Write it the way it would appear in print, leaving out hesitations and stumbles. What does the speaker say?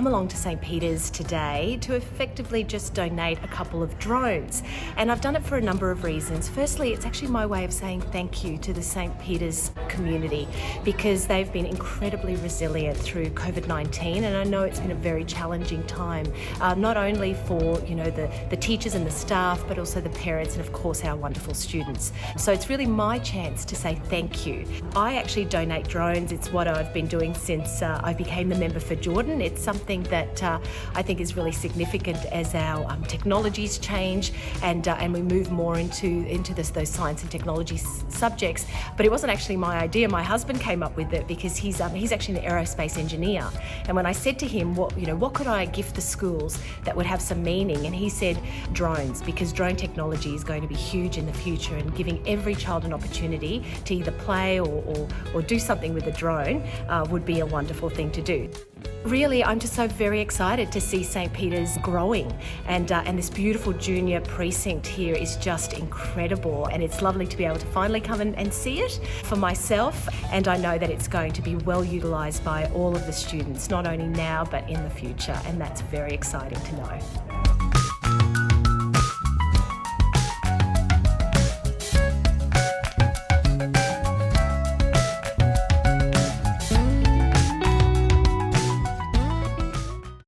come along to St Peters today to effectively just donate a couple of drones. And I've done it for a number of reasons. Firstly, it's actually my way of saying thank you to the St Peters community because they've been incredibly resilient through COVID-19, and I know it's been a very challenging time, not only for the teachers and the staff, but also the parents and of course our wonderful students. So it's really my chance to say thank you. I actually donate drones. It's what I've been doing since I became the member for Jordan. It's something that I think is really significant as our technologies change and we move more into those science and technology subjects. But it wasn't actually my idea. My husband came up with it because he's actually an aerospace engineer. And when I said to him, what could I gift the schools that would have some meaning? And he said drones, because drone technology is going to be huge in the future, and giving every child an opportunity to either play or do something with a drone would be a wonderful thing to do. Really, I'm just so very excited to see St Peters growing, and this beautiful junior precinct here is just incredible, and it's lovely to be able to finally come and see it for myself, and I know that it's going to be well utilised by all of the students, not only now but in the future, and that's very exciting to know.